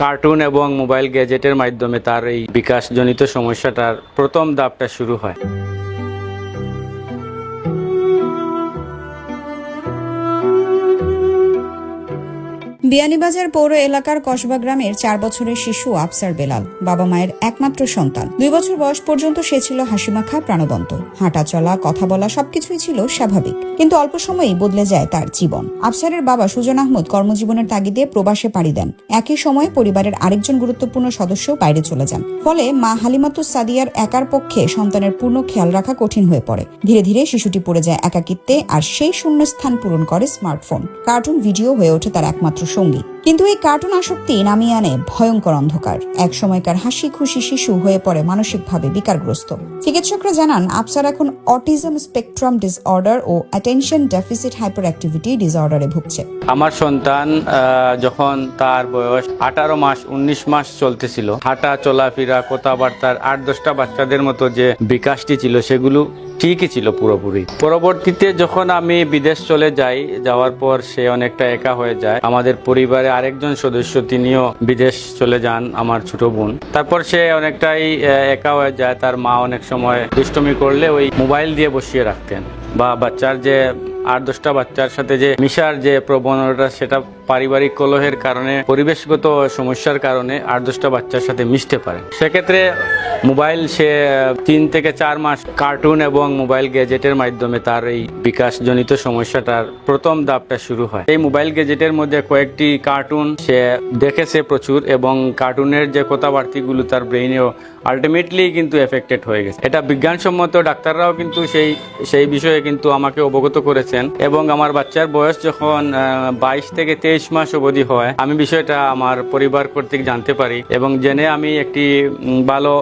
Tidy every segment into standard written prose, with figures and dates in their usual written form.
Cartoon এবং mobile গ্যাজেটের মাধ্যমে তার এই বিকাশজনিত সমস্যাটার প্রথম ধাপটা শুরু হয়। বিয়ানীবাজার পৌর এলাকার কসবা গ্রামের 4 বছরের শিশু আফসার বেলাল বাবা মায়ের একমাত্র সন্তান। 2 বছর বয়স পর্যন্ত সে ছিল হাসিমাখা, প্রাণবন্ত। হাঁটা চলা, কথা বলা সবকিছুই ছিল স্বাভাবিক, কিন্তু অল্প সময়েই বদলে যায় তার জীবন। আফসারের বাবা সুজন আহমদ কর্মজীবনের তাগিদে প্রবাসে পাড়ি দেন। একই সময়ে পরিবারের আরেকজন গুরুত্বপূর্ণ সদস্য বাইরে চলে যান। ফলে মা হালিমাতুস সাদিয়ার একার পক্ষে সন্তানের পূর্ণ খেয়াল রাখা কঠিন হয়ে পড়ে। ধীরে ধীরে শিশুটি পড়ে যায় একাকিত্বে, আর সেই শূন্যস্থান পূরণ করে স্মার্টফোন। কার্টুন ভিডিও হয়ে ওঠে তার একমাত্র সঙ্গী। কিন্তু এই কার্টুন আসক্তি নামিয়ে আনে ভয়ঙ্কর অন্ধকার। এক সময়কার হাসি খুশি শিশু হয়ে পড়ে মানসিকভাবে বিকারগ্রস্ত। চিকিৎসকরা জানান আফসার এখন অটিজম স্পেকট্রাম ডিসঅর্ডার ও অ্যাটেনশন ডেফিসিট হাইপার অ্যাক্টিভিটি ডিসঅর্ডারে ভুগছে। আমার সন্তান যখন তার বয়স 18 মাস 19 মাস চলতেছিল, হাঁটা চলাফেরা, কথাবার্তার 8-10টা বাচ্চাদের মতো যে বিকাশটি ছিল সেগুলো ঠিকই ছিল পুরোপুরি। পরবর্তীতে যখন আমি বিদেশ চলে যাই, যাওয়ার পর সে অনেকটা একা হয়ে যায়। আমাদের পরিবারে আরেকজন সদস্য তিনিও বিদেশ চলে যান, আমার ছোট বোন। তারপর সে অনেকটাই একা হয়ে যায়। তার মা অনেক সময় দুষ্টুমি করলে ওই মোবাইল দিয়ে বসিয়ে রাখতেন, বা বাচ্চার যে 8-10টা বাচ্চার সাথে যে মিশার যে প্রবণতা, সেটা পারিবারিক কলহের কারণে, পরিবেশগত সমস্যার কারণে 8-10টা বাচ্চার সাথে মিশতে পারে। সেক্ষেত্রে মোবাইল সে 3 থেকে 4 মাস কার্টুন এবং মোবাইল গ্যাজেটের মাধ্যমে তার এই বিকাশজনিত সমস্যাটার প্রথম ধাপটা শুরু হয়। এই মোবাইল গ্যাজেটের মধ্যে কয়েকটি কার্টুন সে দেখেছে প্রচুর, এবং কার্টুনের যে কথাবার্তাগুলো তার ব্রেইনেও আলটিমেটলি কিন্তু এফেক্টেড হয়ে গেছে। এটা বিজ্ঞানসম্মত, ডাক্তাররাও কিন্তু সেই বিষয়ে কিন্তু আমাকে অবগত করেছেন। এবং আমার বাচ্চার বয়স যখন 22 থেকে 23 মাস অবধি হয়, আমি বিষয়টা আমার পরিবার কর্তৃক জানতে পারি, এবং জেনে আমি একটি ভালো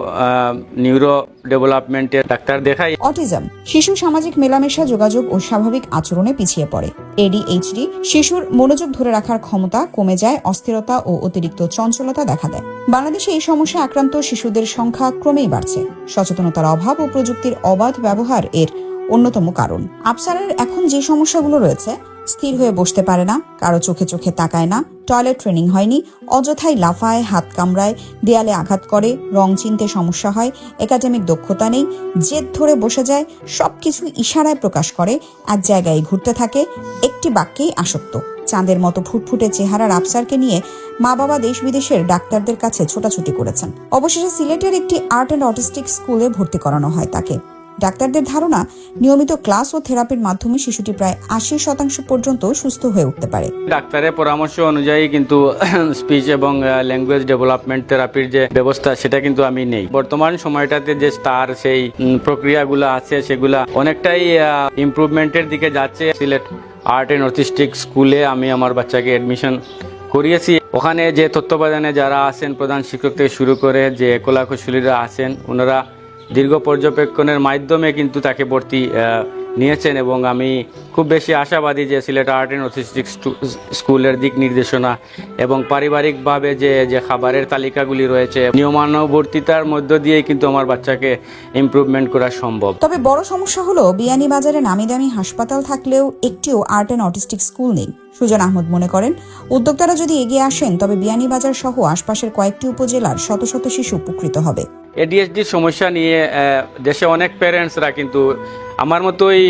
নিউরো ডেভেলপমেন্টের ডাক্তার দেখাই। অটিজম শিশু সামাজিক মেলামেশা, যোগাযোগ ও স্বাভাবিক আচরণে পিছিয়ে পড়ে। ADHD শিশুর মনোযোগ ধরে রাখার ক্ষমতা কমে যায়, অস্থিরতা ও অতিরিক্ত চঞ্চলতা দেখা দেয়। বাংলাদেশে এই সমস্যা আক্রান্ত শিশুদের সংখ্যা ক্রমেই বাড়ছে। সচেতনতার অভাব ও প্রযুক্তির অবাধ ব্যবহার এর অন্যতম কারণ। আফসারের এখন যে সমস্যাগুলো রয়েছে, স্থির হয়ে বসতে পারে না, কারো চোখে চোখে তাকায় না, টয়লেট ট্রেনিং হয়নি, অযথাই লাফায়, হাত কামড়ায়, দেয়ালে আঘাত করে, রং চিনতে সমস্যা হয়, একাডেমিক দক্ষতা নেই, জেদ ধরে বসে যায়, সবকিছু ইশারায় প্রকাশ করে, এক জায়গায় ঘুরতে থাকে, একটি বাক্যেই আসক্ত। চাঁদের মতো ফুটফুটে চেহারার আফসারকে নিয়ে মা বাবা দেশ বিদেশের ডাক্তারদের কাছে ছোটাছুটি করেছেন। অবশেষে সিলেটের একটি আর্ট অ্যান্ড অটিস্টিক স্কুলে ভর্তি করানো হয় তাকে। ডাক্তারদের ধারণা, নিয়মিত ক্লাস ও থেরাপির মাধ্যমে শিশুটি প্রায় 80% পর্যন্ত সুস্থ হয়ে উঠতে পারে। ডাক্তারের পরামর্শ অনুযায়ী কিন্তু স্পিচ এবং ল্যাঙ্গুয়েজ ডেভেলপমেন্ট থেরাপির যে ব্যবস্থা, সেটা কিন্তু আমি নেই। বর্তমান সময়টাতে যে তার সেই প্রক্রিয়াগুলো আছে, সেগুলা অনেকটাই ইমপ্রুভমেন্টের দিকে যাচ্ছে। সিলেট আর্ট অ্যান্ড অটিস্টিক স্কুলে আমি আমার বাচ্চাকে অ্যাডমিশন করিয়েছি। ওখানে যে তত্ত্বাবধানে যারা আছেন, প্রধান শিক্ষক থেকে শুরু করে যে কলাকুশলীরা আছেন, ওনারা দীর্ঘ পর্যবেক্ষণের মাধ্যমে কিন্তু তাকে ভর্তি নিয়েছেন। এবং আমি খুব বেশি আশাবাদী যে সিলেট আর্ট অ্যান্ড অটিস্টিক স্কুলের দিক নির্দেশনা এবং পারিবারিকভাবে যে খাবারের তালিকাগুলি রয়েছে, নিয়মানুবর্তিতার মধ্য দিয়ে কিন্তু আমার বাচ্চাকে ইমপ্রুভমেন্ট করা সম্ভব। তবে বড় সমস্যা হলো, বিয়ানীবাজারে নামি দামি হাসপাতাল থাকলেও একটিও আর্ট অ্যান্ড অটিস্টিক স্কুল নেই। সুজন আহমদ মনে করেন, উদ্যোক্তারা যদি এগিয়ে আসেন, তবে বিয়ানীবাজার সহ আশপাশের কয়েকটি উপজেলার শত শত শিশু উপকৃত হবে। ADHD সমস্যা নিয়ে দেশে অনেক প্যারেন্টসরা কিন্তু আমার মতোই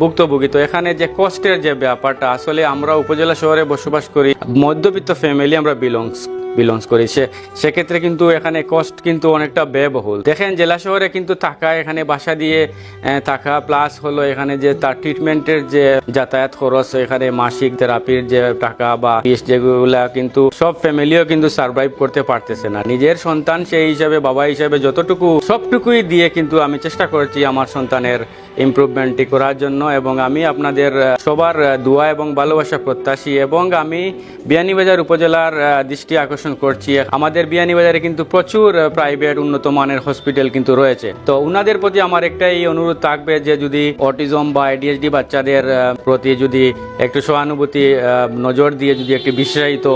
ভুক্তভোগী। তো এখানে যে কষ্টের যে ব্যাপারটা, আসলে আমরা উপজেলা শহরে বসবাস করি, মধ্যবিত্ত ফ্যামিলি আমরা বিলংস করি, সেক্ষেত্রে কিন্তু এখানে কষ্ট কিন্তু অনেকটা ব্যয়বহুল। দেখেন জেলা শহরে কিন্তু টাকা, এখানে বাসা দিয়ে টাকা, প্লাস হলো এখানে যে তার ট্রিটমেন্টের যে যাতায়াত খরচ, এখানে মাসিক থেরাপির যে টাকা বা ফিস, যেগুলা কিন্তু সব ফ্যামিলিও কিন্তু সার্ভাইভ করতে পারতেছে না। নিজের সন্তান সেই হিসাবে, বাবা হিসাবে যতটুকু, সবটুকুই দিয়ে কিন্তু আমি চেষ্টা করছি আমার সন্তানের ইমপ্রুভমেন্টটি করার জন্য। এবং আমি আপনাদের সবার দোয়া এবং ভালোবাসা প্রত্যাশী, এবং আমি বিয়ানীবাজার উপজেলার দৃষ্টি আকর্ষণ করছি। আমাদের বিয়ানীবাজারে কিন্তু প্রচুর প্রাইভেট উন্নত মানের হসপিটাল কিন্তু রয়েছে। তো উনাদের প্রতি আমার একটাই অনুরোধ থাকবে যে যদি অটিজম বা ADHD বাচ্চাদের প্রতি যদি একটু সহানুভূতি নজর দিয়ে যদি একটি বিশেষায়িত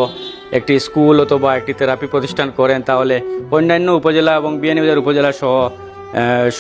একটি স্কুল অথবা একটি থেরাপি প্রতিষ্ঠান করেন, তাহলে অন্যান্য উপজেলা এবং বিয়ানীবাজার উপজেলা সহ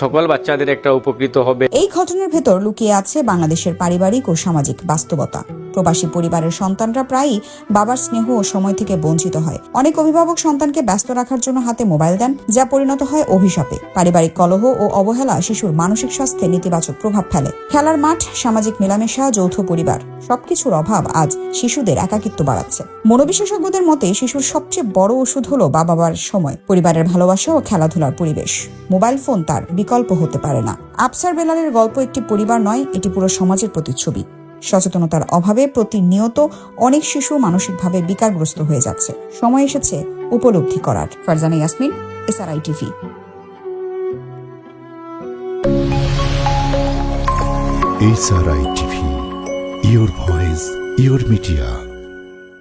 সকল বাচ্চাদের একটা উপকৃত হবে। এই ঘটনার ভেতর লুকিয়ে আছে বাংলাদেশের পারিবারিক ও সামাজিক বাস্তবতা। প্রবাসী পরিবারের সন্তানরা প্রায়ই বাবার স্নেহ ও সময় থেকে বঞ্চিত হয়। অনেক অভিভাবক সন্তানকে ব্যস্ত রাখার জন্য হাতে মোবাইল দেন, যা পরিণত হয় অভিশাপে। পারিবারিক কলহ ও অবহেলা শিশুর মানসিক স্বাস্থ্যে নেতিবাচক প্রভাব ফেলে। খেলার মাঠ, সামাজিক মেলামেশা, যৌথ পরিবার সবকিছুর অভাব আজ শিশুদের একাকিত্ব বাড়াচ্ছে। মনোবিশেষজ্ঞদের মতে শিশুর সবচেয়ে বড় ওষুধ হলো বাবার সময়, পরিবারের ভালোবাসা ও খেলাধুলার পরিবেশ। মোবাইল ফোন তার বিকল্প হতে পারে না। আফসার বেলালের গল্প একটি পরিবার নয়, এটি পুরো সমাজের প্রতিচ্ছবি। সচেতনতার অভাবে প্রতিনিয়ত অনেক শিশু মানসিকভাবে বিকারগ্রস্ত হয়ে যাচ্ছে। সময় এসেছে উপলব্ধি করার। Farzana Yasmin, SRI TV। SRI TV, your voice, your media.